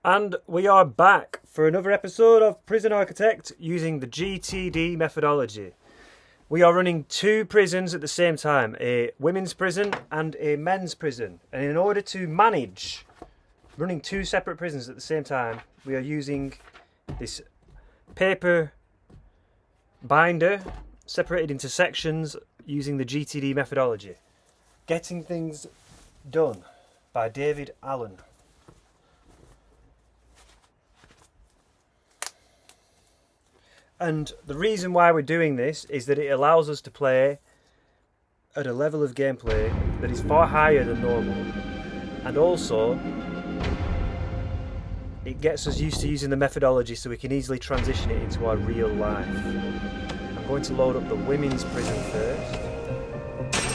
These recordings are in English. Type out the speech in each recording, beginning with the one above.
And we are back for another episode of Prison Architect using the GTD methodology. We are running two prisons at the same time, a women's prison and a men's prison. And in order to manage running two separate prisons at the same time, we are using this paper binder separated into sections using the GTD methodology. Getting Things Done by David Allen. And the reason why we're doing this is that it allows us to play at a level of gameplay that is far higher than normal. And also, it gets us used to using the methodology so we can easily transition it into our real life. I'm going to load up the women's prison first.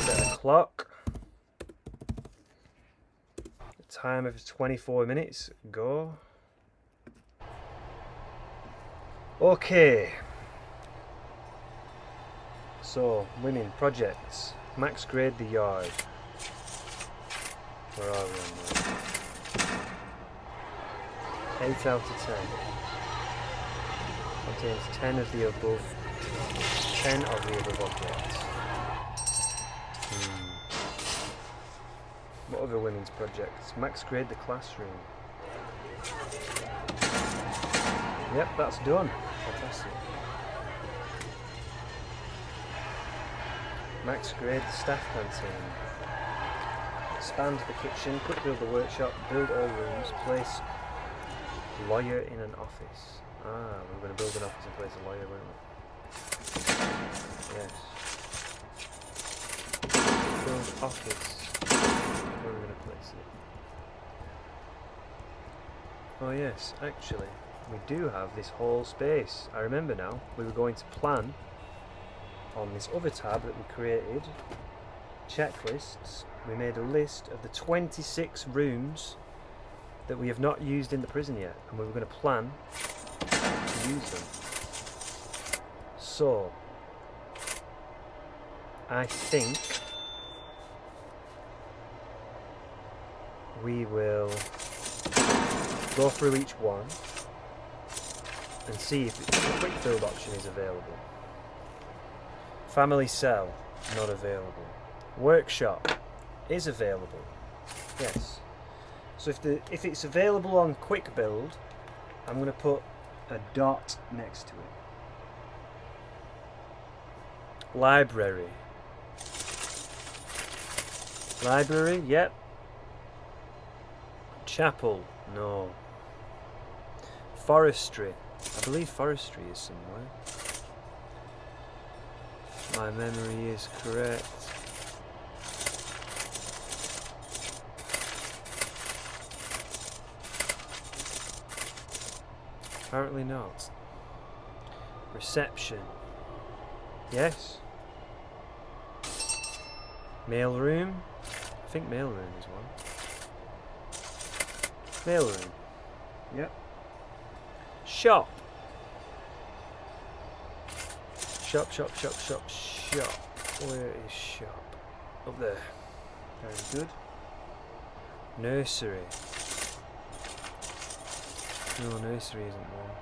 Set a clock. The timer is 24 minutes. Go. Okay, so women projects, max grade the yard. Where are we on that? 8 out of 10. Contains 10 of the above, 10 of the above objects. What other women's projects? Max grade the classroom. Yep, that's done. Fantastic. Max grade the staff canteen. Expand the kitchen, quick build the workshop, build all rooms, place lawyer in an office. We're going to build an office and place a lawyer, weren't we? Yes. Build office. Where are we going to place it? Oh yes, actually. We do have this whole space. I remember now, we were going to plan on this other tab that we created, checklists. We made a list of the 26 rooms that we have not used in the prison yet, and we were going to plan to use them. So, I think we will go through each one and see if the quick build option is available. Family cell, not available. Workshop is available. Yes. So if it's available on quick build, I'm going to put a dot next to it. Library. Library, yep. Chapel, no. Forestry. I believe forestry is somewhere. If my memory is correct. Apparently not. Reception. Yes. Mailroom. I think mailroom is one. Mailroom. Yep. Shop. Shop. Where is shop? Up there. Very good. Nursery. No, nursery isn't one.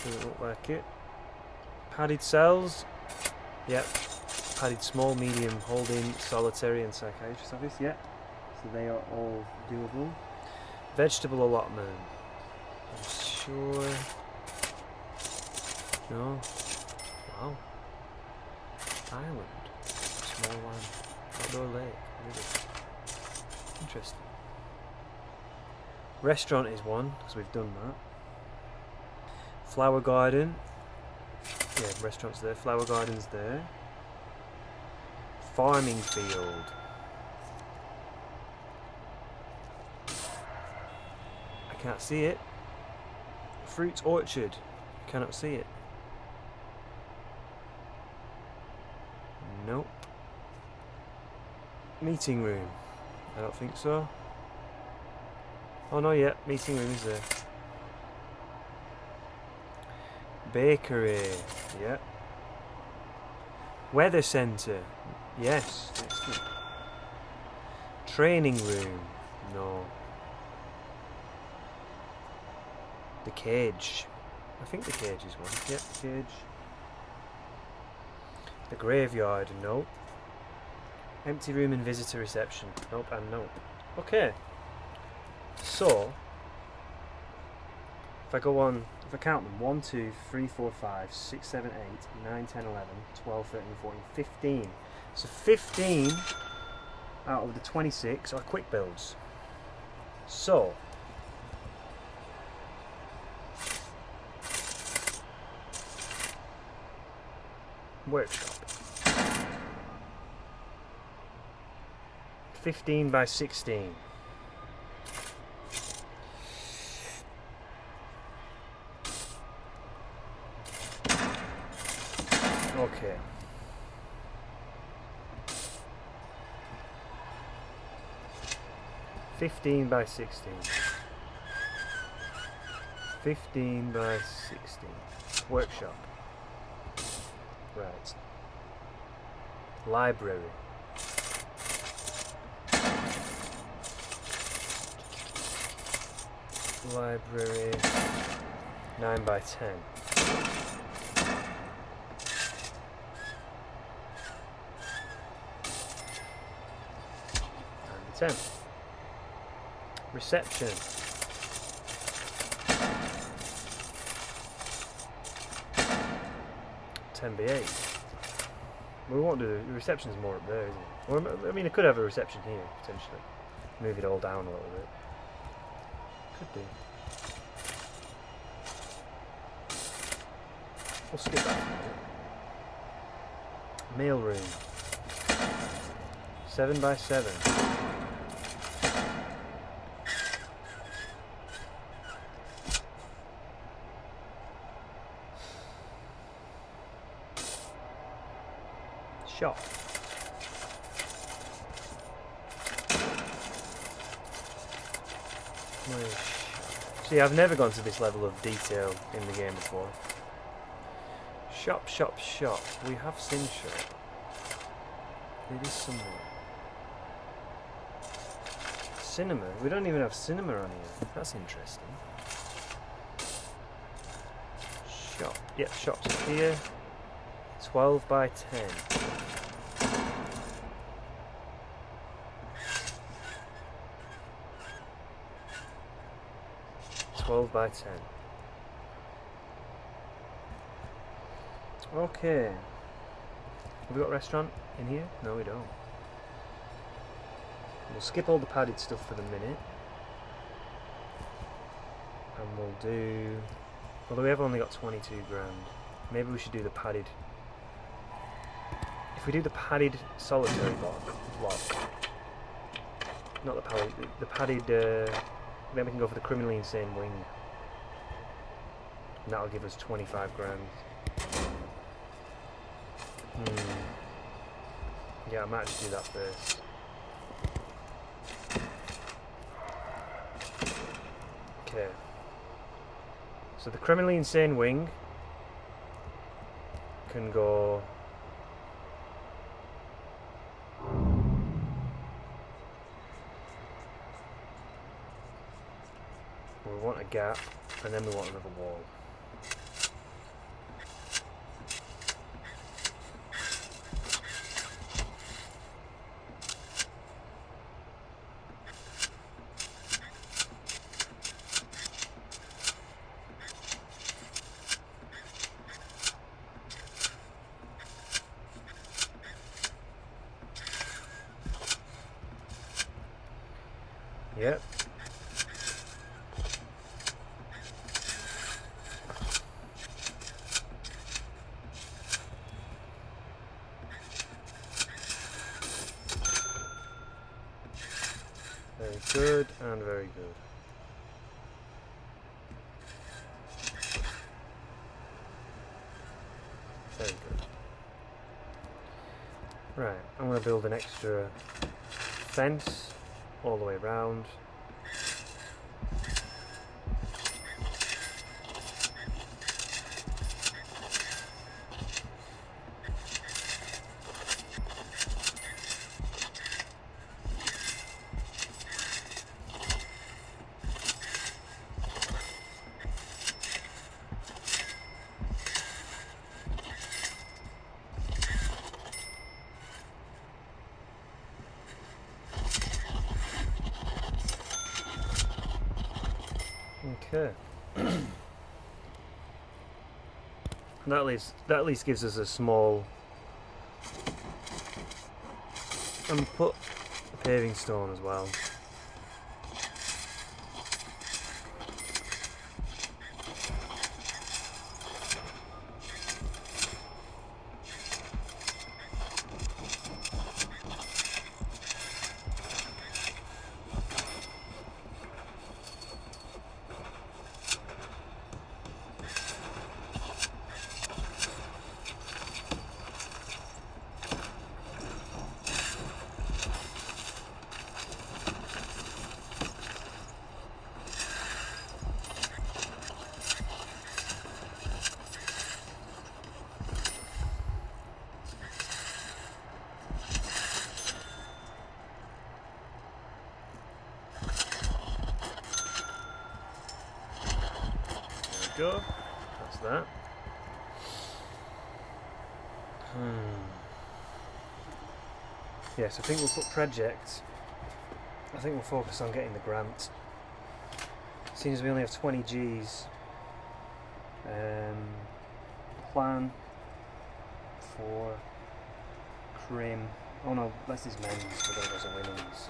Doesn't look like it. Padded cells. Yep. Padded small, medium, holding, solitary and psychiatrist office. Yep. So they are all doable. Vegetable allotment. I'm sure. No. Wow. Island. Small land. Outdoor lake. Really. Interesting. Restaurant is one, because we've done that. Flower garden. Yeah, restaurant's there. Flower garden's there. Farming field. I can't see it. Fruit orchard. Cannot see it. Nope. Meeting room. I don't think so. Oh no, yeah, meeting room is there. Bakery. Yeah. Weather centre. Yes. Excellent. Training room. No. The cage. I think the cage is one. Yep, the cage. The graveyard. Nope. Empty room and visitor reception. Nope and nope. Okay. So, if I go on, if I count them, 1, 2, 3, 4, 5, 6, 7, 8, 9, 10, 11, 12, 13, 14, 15. So 15 out of the 26 are quick builds. So, workshop. 15 by 16. Okay. $15 by 16. 15 by 16. Workshop. Right. Library. Library. 9 by 10. And 10. Reception. $10 by 8. We won't do the reception's more up there, isn't it? Or, I mean, I could have a reception here potentially. Move it all down a little bit. Could be. We'll skip that. Mail room. 7 by 7. Shop. See, I've never gone to this level of detail in the game before. Shop, shop, shop. We have seen shop. It is somewhere. Cinema. We don't even have cinema on here. That's interesting. Shop. Yep, shop's up here. 12 by 10. By 10. Okay. Have we got a restaurant in here? No, we don't. We'll skip all the padded stuff for the minute. And we'll do... Although we have only got 22 grand. Maybe we should do the padded... If we do the padded solitary block. Not the padded... Then we can go for the criminally insane wing. And that'll give us 25 grand. Yeah, I might actually do that first. Okay. So the criminally insane wing can go... We want a gap, and then we want another wall. Yep. Very good and very good. Very good. Right, I'm going to build an extra fence all the way around. Okay. That at least gives us a small. And put a paving stone as well. Go. That's that. Yes, I think we'll put project. I think we'll focus on getting the grant. Seems we only have 20 G's. Plan for Crim. Oh no, that's his men's, but there was a women's.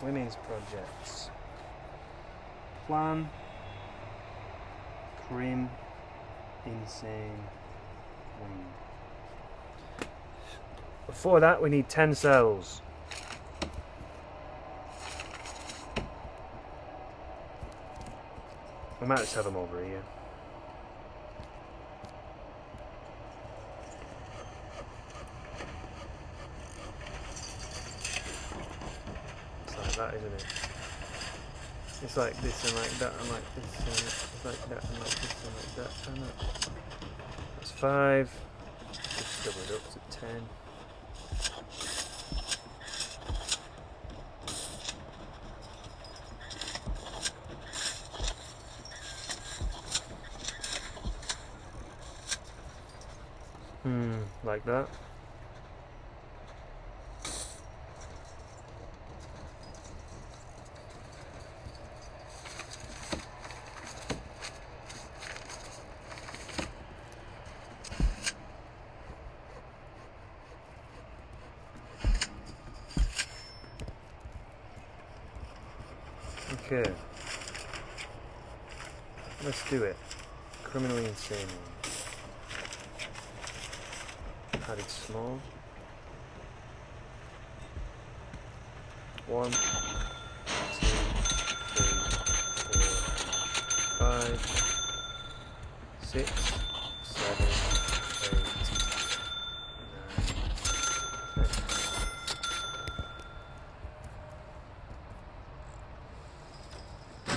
Women's projects. Plan. Crim. Insane. Wing. Before that, we need 10 cells. I might just have them over here. It's like that, isn't it? It's like this and like that and like this and it's like that and like this and like that and that. That's 5. Let's double it up to 10. Like that. Okay. Let's do it. Criminally insane. Added small. 1, 2, 3, 4, 5, 6, 7, 8, 9, 10.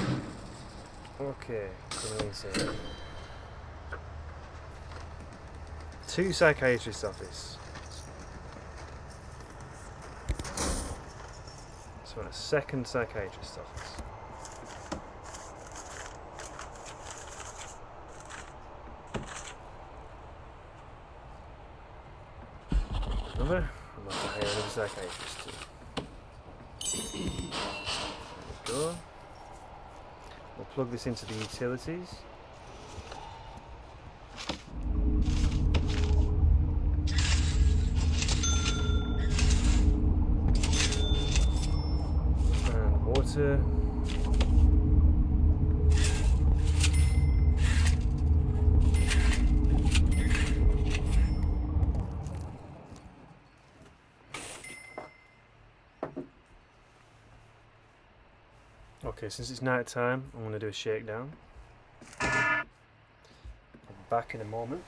Okay, criminally insane. 2 psychiatrist's office. So a second psychiatrist's office. Another. I'm about to hire another psychiatrist too. There we go. We'll plug this into the utilities. Water. Okay, since it's night time, I'm going to do a shakedown. I'll be back in a moment.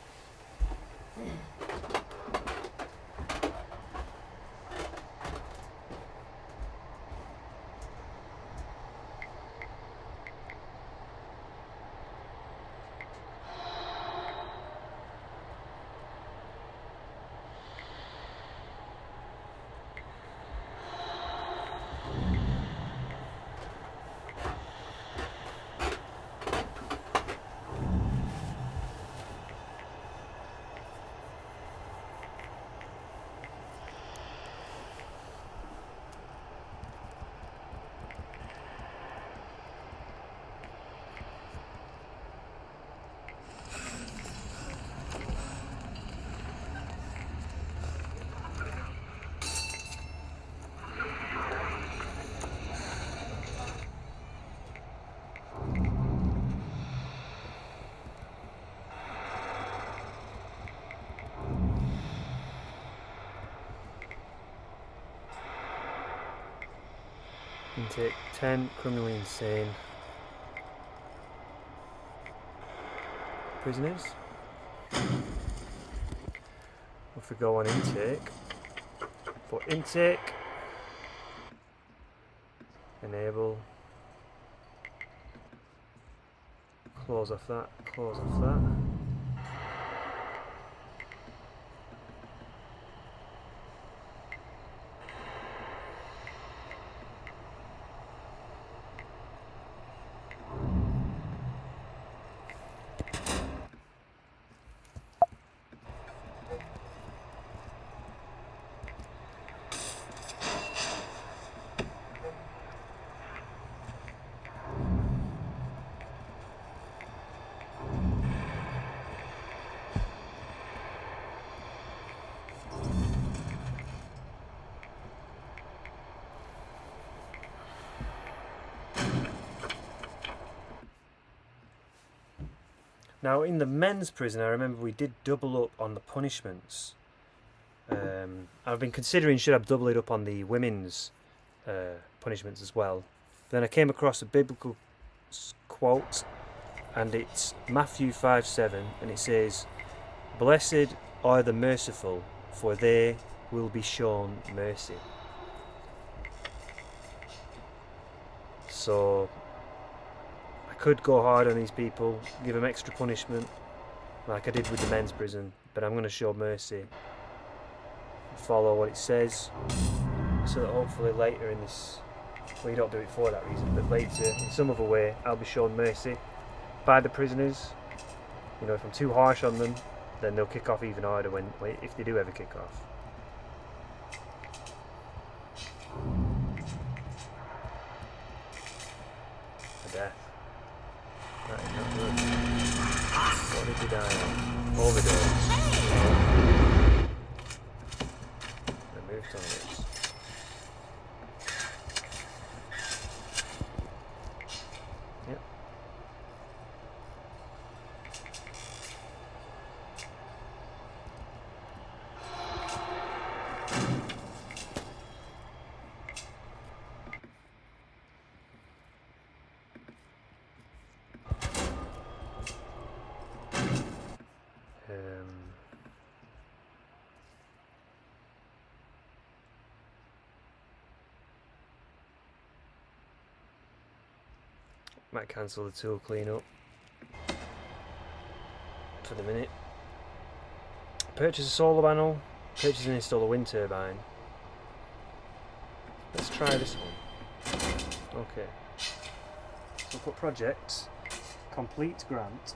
Intake 10, criminally insane prisoners. If we go on intake, for intake, enable, close off that, close off that. Now in the men's prison, I remember we did double up on the punishments. I've been considering should I double it up on the women's punishments as well. Then I came across a biblical quote, and it's Matthew 5:7, and it says, "Blessed are the merciful, for they will be shown mercy." So I could go hard on these people, give them extra punishment like I did with the men's prison, but I'm going to show mercy, follow what it says, so that hopefully later in this, well, you don't do it for that reason, but later in some other way I'll be shown mercy by the prisoners. You know, if I'm too harsh on them, then they'll kick off even harder if they do ever kick off. A death. That is not good. What did he die of? Overdose. Remove targets. Yep. Might cancel the tool cleanup for the minute. Purchase a solar panel. Purchase and install a wind turbine. Let's try this one. Okay. So we'll put projects. Complete grant.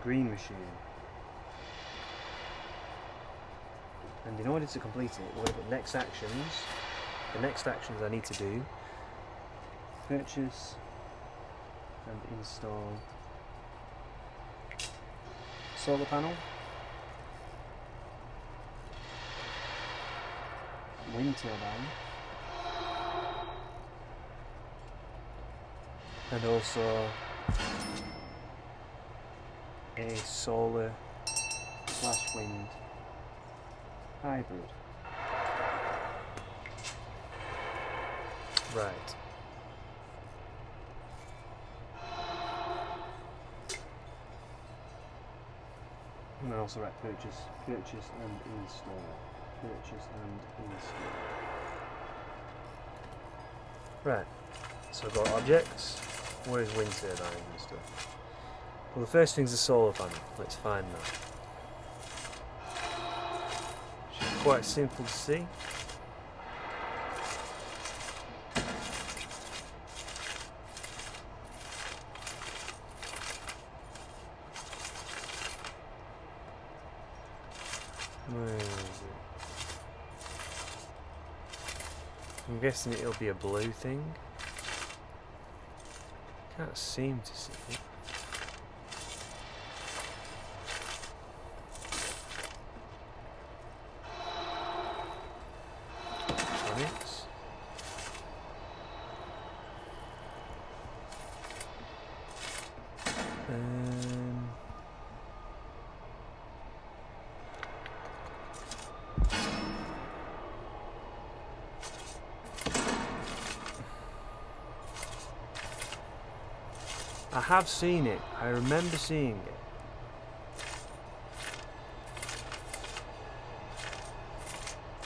Green machine. And in order to complete it, we're going to put next actions. The next actions I need to do: purchase and install solar panel, wind turbine, and also a solar / wind hybrid. Right. And then also write purchase and install. Purchase and install. Right. So I've got objects. Where's wind turbines and stuff? Well, the first thing's the solar panel. Let's find that. Which is quite simple to see. Where is it? I'm guessing it'll be a blue thing. Can't seem to see it. Electronics. I have seen it. I remember seeing it.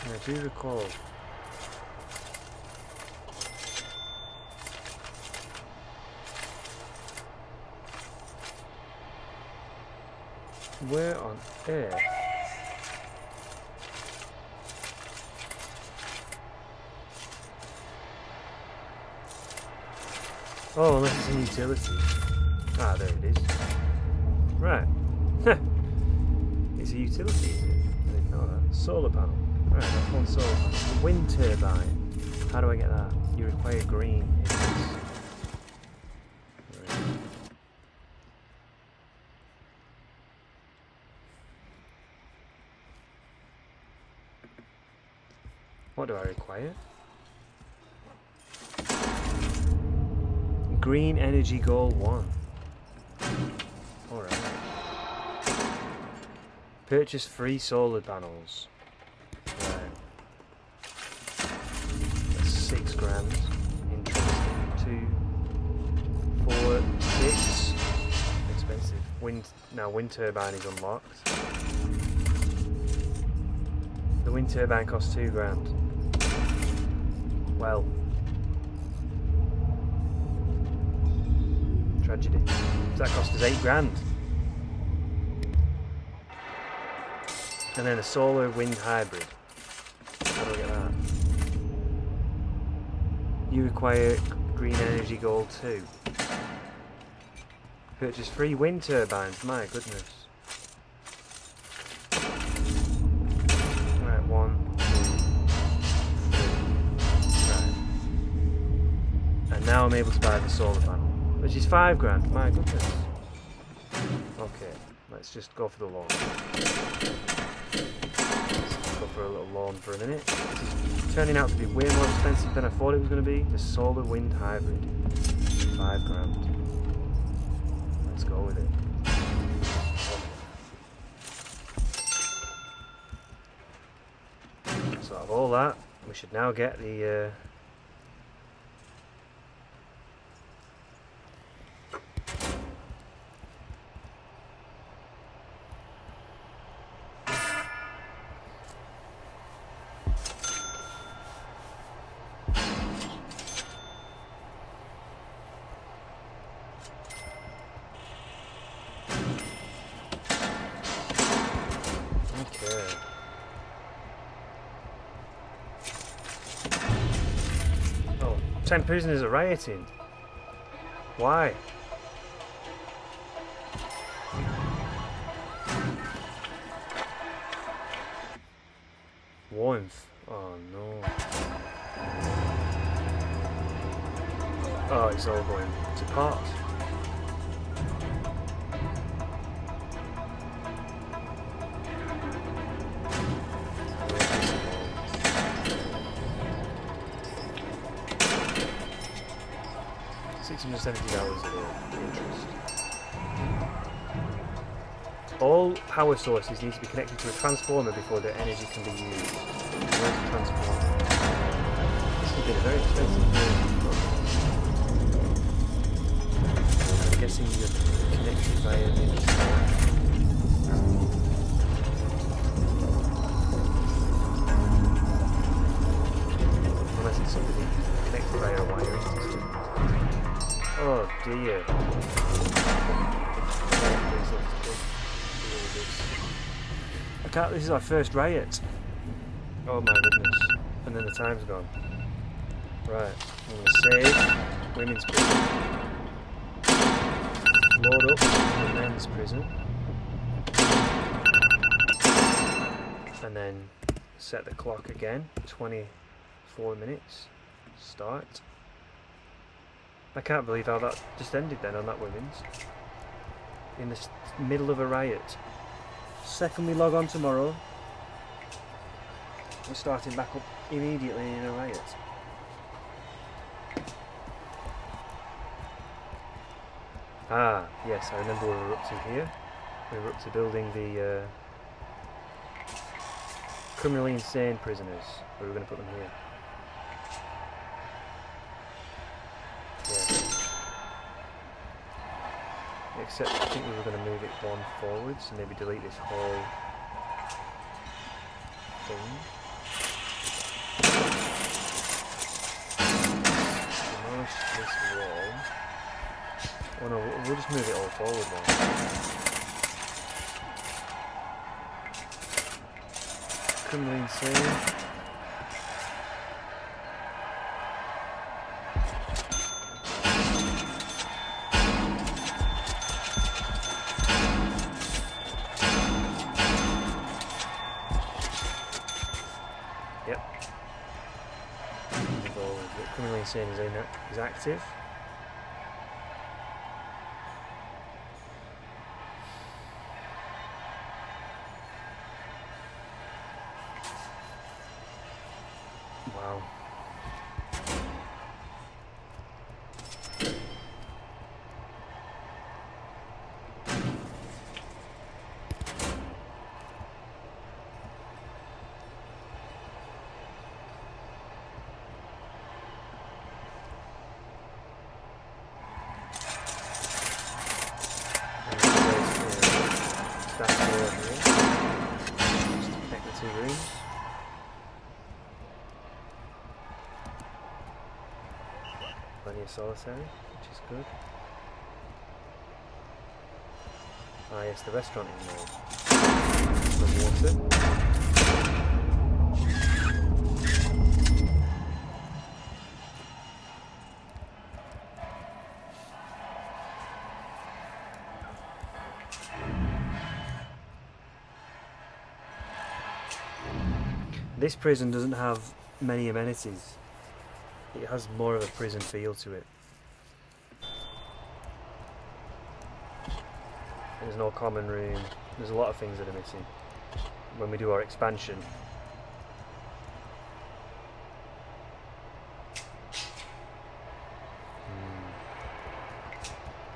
And I do recall. Where on earth? Oh, unless it's in utility. Ah, there it is. Right. It's a utility, is it? I didn't know that. Solar panel. Right, that's one solar panel. Wind turbine. How do I get that? You require green. Right. What do I require? Green energy goal 1. Alright. Purchase 3 solar panels. Right. That's 6 grand. Interesting. 2, 4, 6. Expensive. Wind turbine is unlocked. The wind turbine costs 2 grand. Well. Tragedy. So that cost us 8 grand. And then a solar wind hybrid. How do I get that? You require green energy goal 2. Purchase 3 wind turbines. My goodness. Right, 1, 2, 3. Right. And now I'm able to buy the solar panel. Which is 5 grand, my goodness. Okay, let's just go for the lawn. Let's go for a little lawn for a minute. This is turning out to be way more expensive than I thought it was going to be. The solar wind hybrid. 5 grand. Let's go with it. Okay. So out of all that, we should now get the Oh, 10 prisoners are rioting. Why? Warmth. Oh no. Oh, it's all going to pot. $670 a day interest. All power sources need to be connected to a transformer before their energy can be used. Where's the transformer? This has been a very expensive thing. I'm guessing you're connected via the unless it's something connected via a wiring system. Oh dear. I can't, this is our first riot. Oh my goodness. And then the time's gone. Right, I'm going to save women's prison. Load up the men's prison. And then set the clock again. 24 minutes. Start. I can't believe how that just ended then on that women's. In the middle of a riot. Second we log on tomorrow, we're starting back up immediately in a riot. Ah, yes, I remember we were up to here. We were up to building the criminally insane prisoners. We were going to put them here. Yeah. Except I think we were going to move it one forwards and maybe delete this whole thing. Demolish this wall. Oh no, we'll just move it all forward now. Criminally insane. Yep. Criminally insane is active. Wow. That's more here. Just connect the two rooms. Plenty of solitary, which is good. Ah yes, the restaurant is made. Some water. This prison doesn't have many amenities. It has more of a prison feel to it. There's no common room. There's a lot of things that are missing when we do our expansion.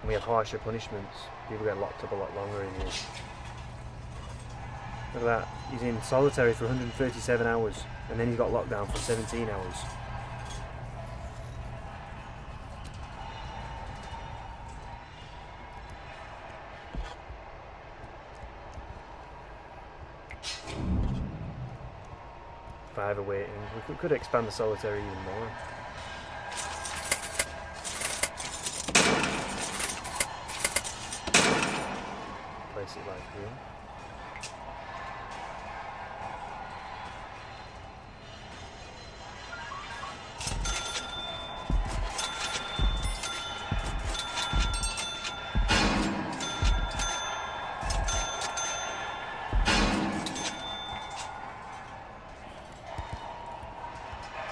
And we have harsher punishments. People get locked up a lot longer in here. Look at that. He's in solitary for 137 hours and then he's got locked down for 17 hours. Five awaiting. We could expand the solitary even more. Place it like here.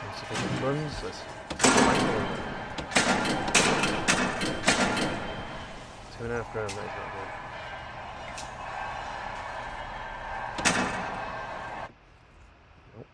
Insufficient funds. Let's 2.5 grand, that's not good. Nope.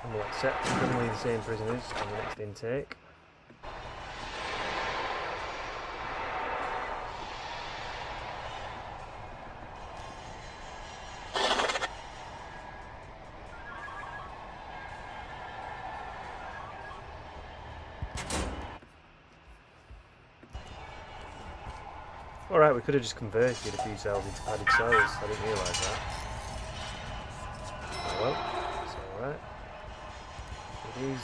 And we'll accept criminally insane prisoners on the next intake. Alright, we could have just converted a few cells into padded cells. I didn't realise that. Oh well, it's alright. It is.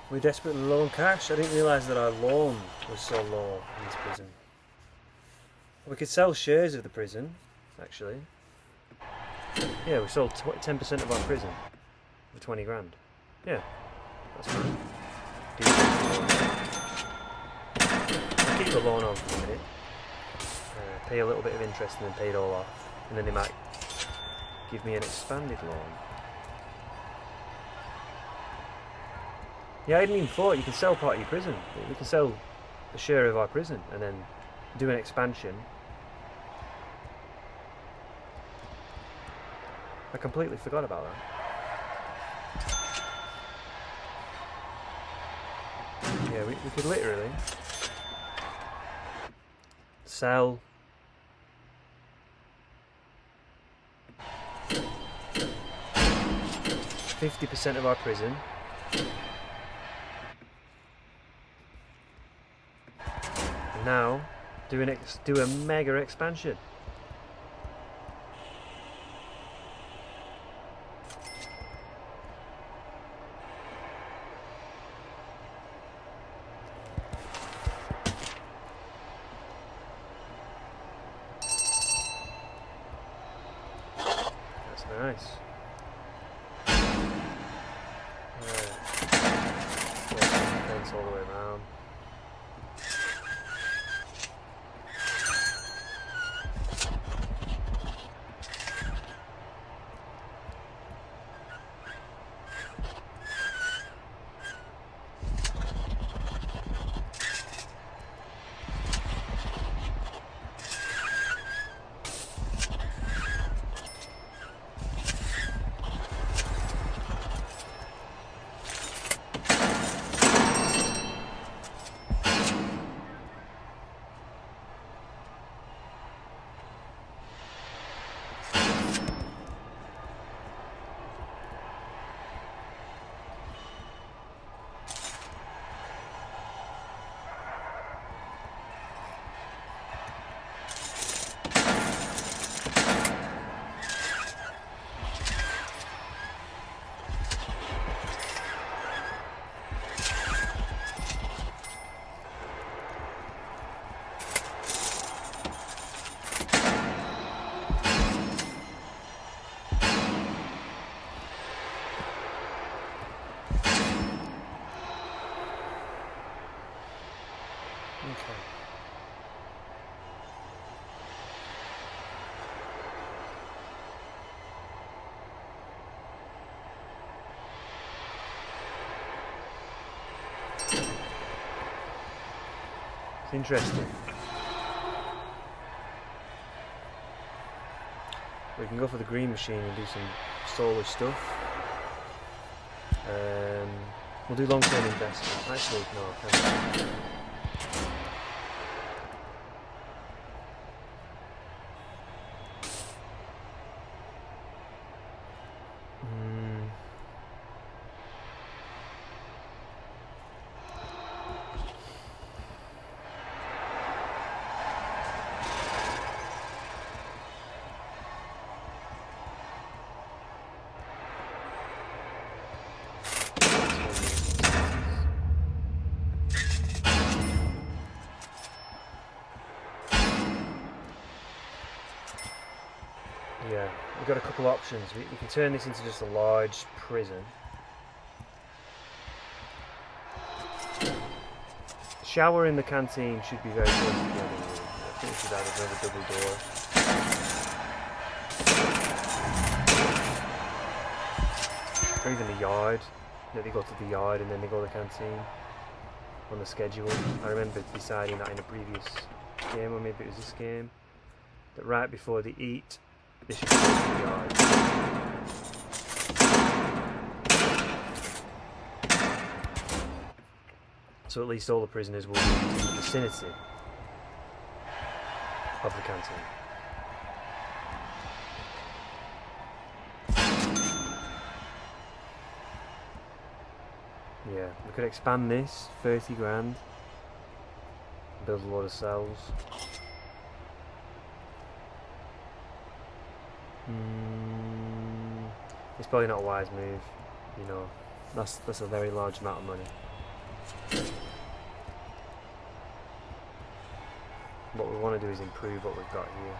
We're desperately low on cash. I didn't realise that our loan was so low in this prison. We could sell shares of the prison, actually. Yeah, we sold 10% of our prison for 20 grand. Yeah, that's fine. I'll keep the loan on for a minute. Pay a little bit of interest and then pay it all off. And then they might give me an expanded loan. Yeah, I hadn't even thought you can sell part of your prison. We can sell a share of our prison and then do an expansion. I completely forgot about that. Yeah, we could literally sell 50% of our prison and now do a mega expansion. That's nice. Fence all the way around. Okay. It's interesting. We can go for the green machine and do some solar stuff. We'll do long-term investment. Actually, no, I can't. Yeah, we've got a couple options. We can turn this into just a large prison. Shower in the canteen should be very close to the other room. I think we should add another double door. Or even the yard. You know, they go to the yard and then they go to the canteen on the schedule. I remember deciding that in a previous game, or maybe it was this game, that right before they eat, they should go to the yard. So at least all the prisoners will be in the vicinity of the canteen. Yeah, we could expand this, 30 grand, build a lot of cells. It's probably not a wise move, you know, that's a very large amount of money. What we want to do is improve what we've got here.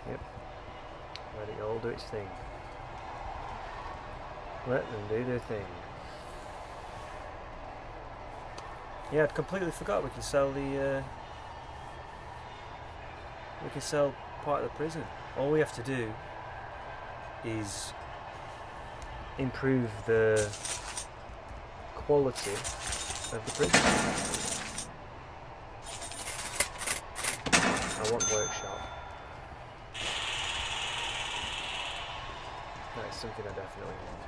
Yep. Let it all do its thing. Let them do their thing. Yeah, I'd completely forgot we can sell the we can sell part of the prison. All we have to do is improve the quality of the prison. I want workshop. That is something I definitely want.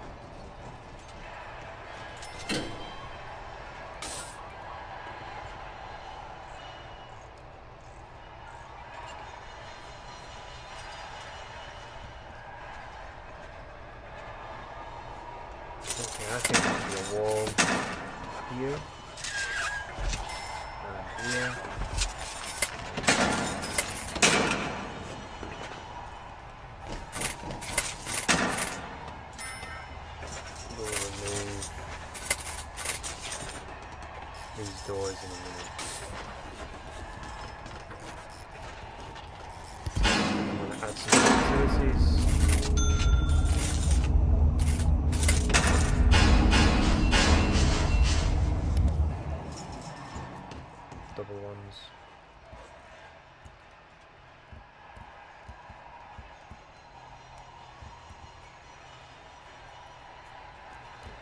Okay, I think there should be a wall here and here. We'll remove these doors in a minute. I'm going to add some utilities. Double ones.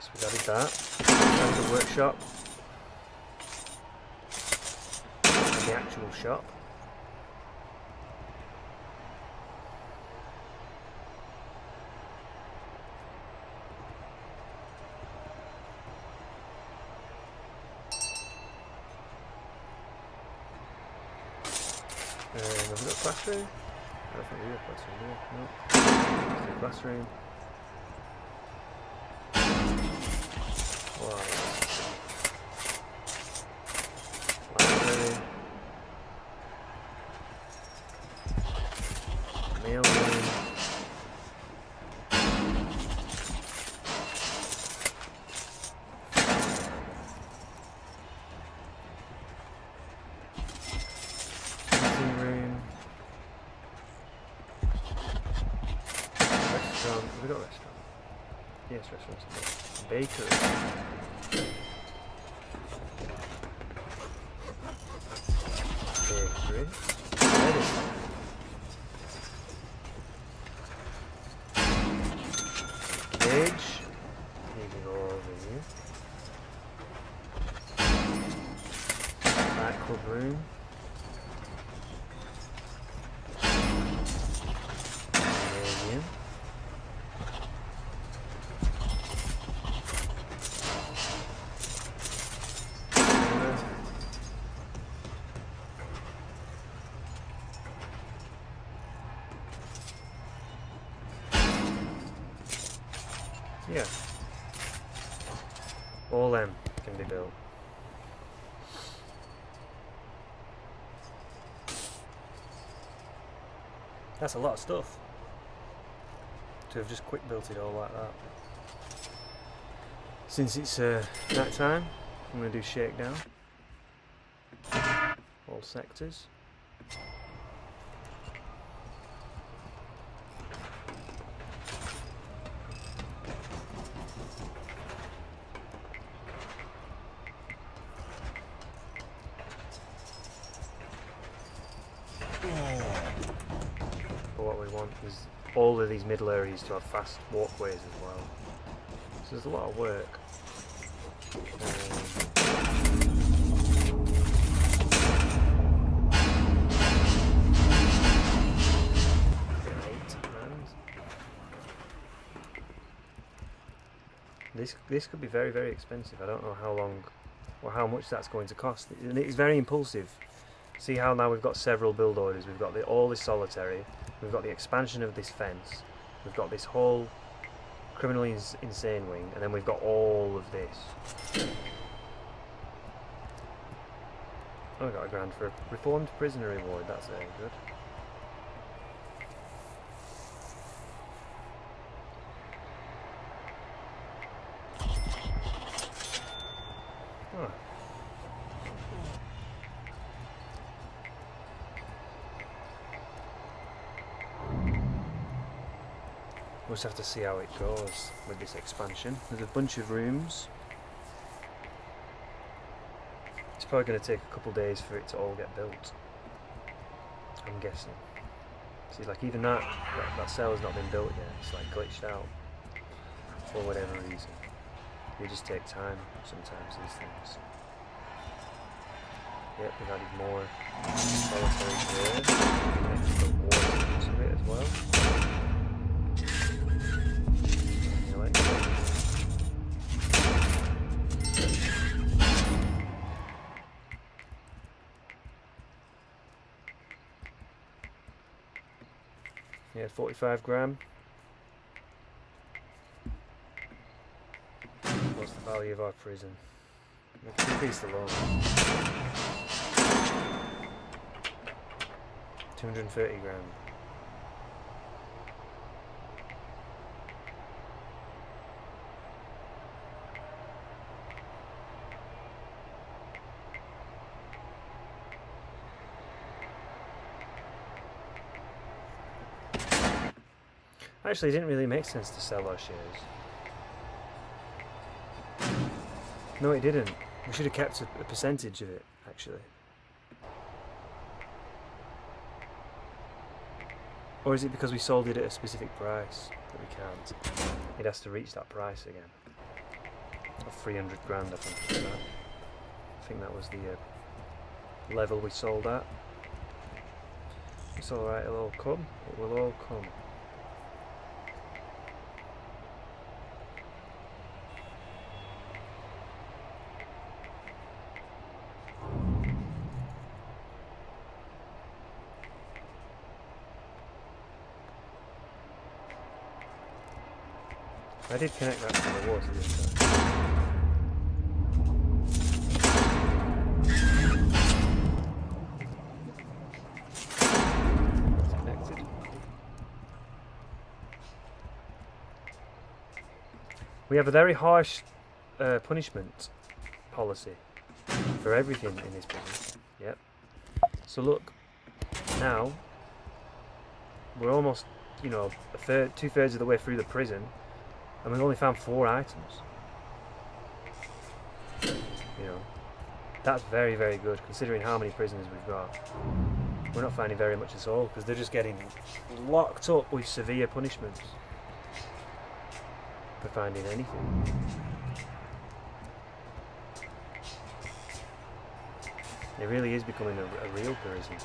So we've added that. Added the workshop. And the actual shop. Have we got a classroom? I don't think we have a classroom here. No. It's a classroom. Wow. Library. Mail room. Restaurant. Have we got a restaurant? Yes, restaurants. Bakery. Bakery. Medicine. Cage. You can go over here. Back club room. Museum. Yeah. All them can be built. That's a lot of stuff to have just quick built it all like that. Since it's night time, I'm going to do shakedown. All sectors. But what we want is all of these middle areas to have fast walkways as well. So there's a lot of work. This could be very, very expensive. I don't know how long or how much that's going to cost. And it's very impulsive. See how now we've got several build orders. We've got all this solitary. We've got the expansion of this fence. We've got this whole criminally insane wing, and then we've got all of this. Oh, I got £1,000 for a reformed prisoner reward. That's very good. Oh. We'll just have to see how it goes with this expansion. There's a bunch of rooms. It's probably going to take a couple of days for it to all get built, I'm guessing. See, like even that cell's not been built yet. It's like glitched out for whatever reason. They just take time sometimes, these things. Yep, we've added more solitary here. Next to water into it as well. Yeah, 45 gram. What's the value of our prison? Increase the loan. 230 gram. Actually, it didn't really make sense to sell our shares. No, it didn't. We should have kept a percentage of it, actually. Or is it because we sold it at a specific price that we can't? It has to reach that price again. Of 300 grand, I think. I think that was the level we sold at. It's alright, it'll all come. It will all come. I did connect that to the water this time. It's connected. We have a very harsh punishment policy for everything in this prison. Yep. So look, now we're almost, you know, 2/3 of the way through the prison. And we've only found 4 items. You know, that's very, very good considering how many prisoners we've got. We're not finding very much at all because they're just getting locked up with severe punishments for finding anything. It really is becoming a real prison.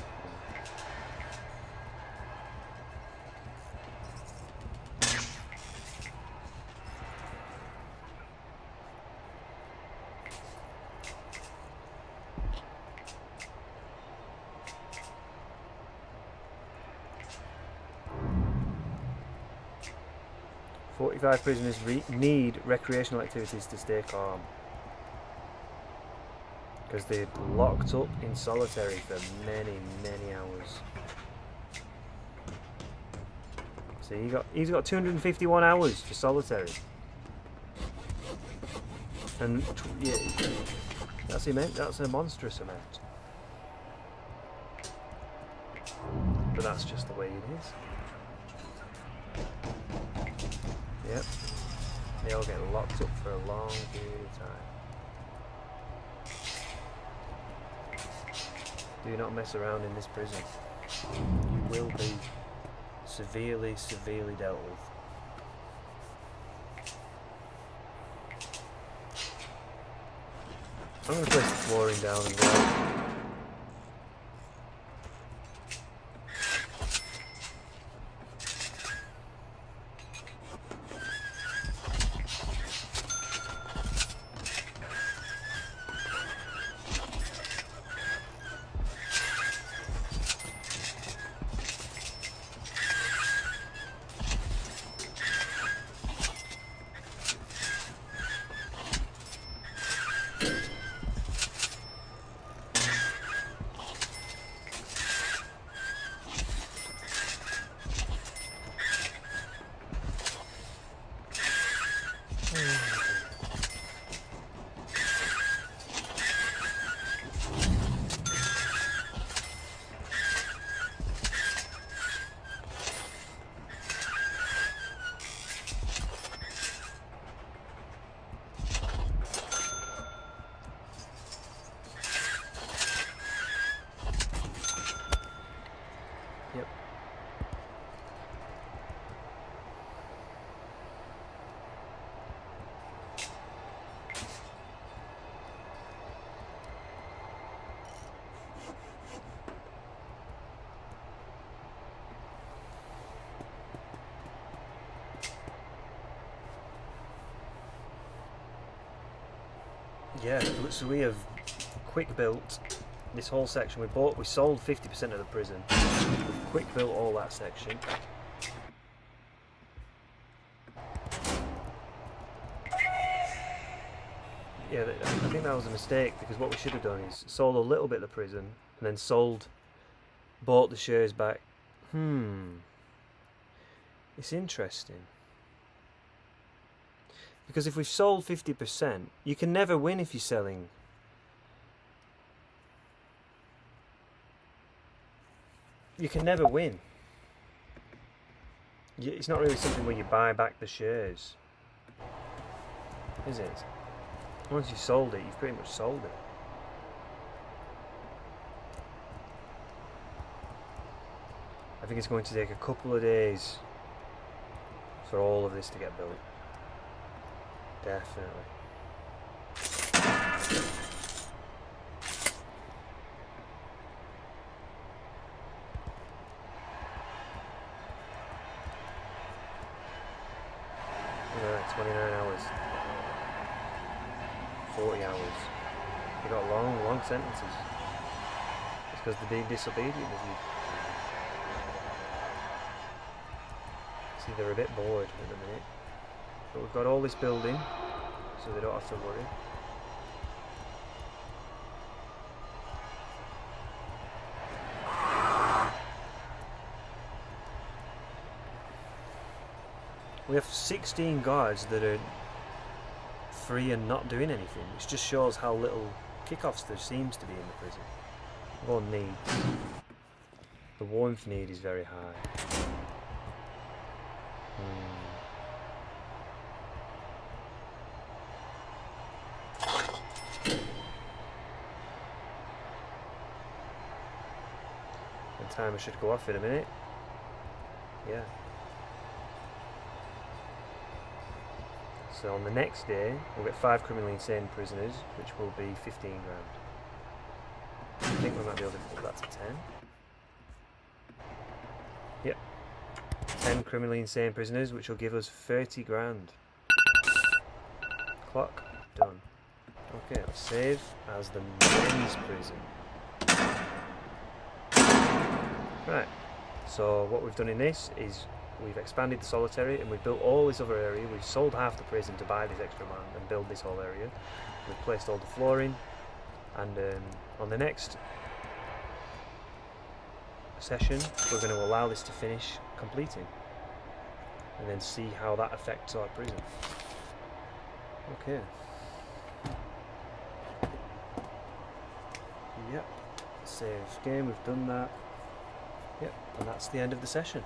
45 prisoners need recreational activities to stay calm. Because they're locked up in solitary for many, many hours. See, he's got 251 hours for solitary. And yeah, that's a monstrous amount. But that's just the way it is. Yep. They all get locked up for a long period of time. Do not mess around in this prison. You will be severely, severely dealt with. I'm going to place the flooring down as well. Yep. Yeah, so we have quick built this whole section. We sold 50% of the prison. We've quick built all that section. Yeah, I think that was a mistake, because what we should have done is sold a little bit of the prison and then bought the shares back. It's interesting. Because if we've sold 50%, you can never win if you're selling. You can never win. It's not really something where you buy back the shares, is it? Once you've sold it, you've pretty much sold it. I think it's going to take a couple of days for all of this to get built. Definitely. Alright, 29 hours. 40 hours. They got long sentences. It's because they're being disobedient with you. See, they're a bit bored at the minute. But we've got all this building, so they don't have to worry. We have 16 guards that are free and not doing anything, which just shows how little kickoffs there seems to be in the prison. Everyone needs. The warmth need is very high. The timer should go off in a minute. Yeah. So on the next day, we'll get 5 criminally insane prisoners, which will be 15 grand. I think we might be able to put that to 10. Yep. 10 criminally insane prisoners, which will give us 30 grand. Clock. Done. Okay, let's save as the men's prison. Right. So what we've done in this is we've expanded the solitary and we've built all this other area. We've sold half the prison to buy this extra land and build this whole area. We've placed all the flooring, and on the next session we're going to allow this to finish completing and then see how that affects our prison. Okay. Yep. Save game, we've done that. Yep, and that's the end of the session.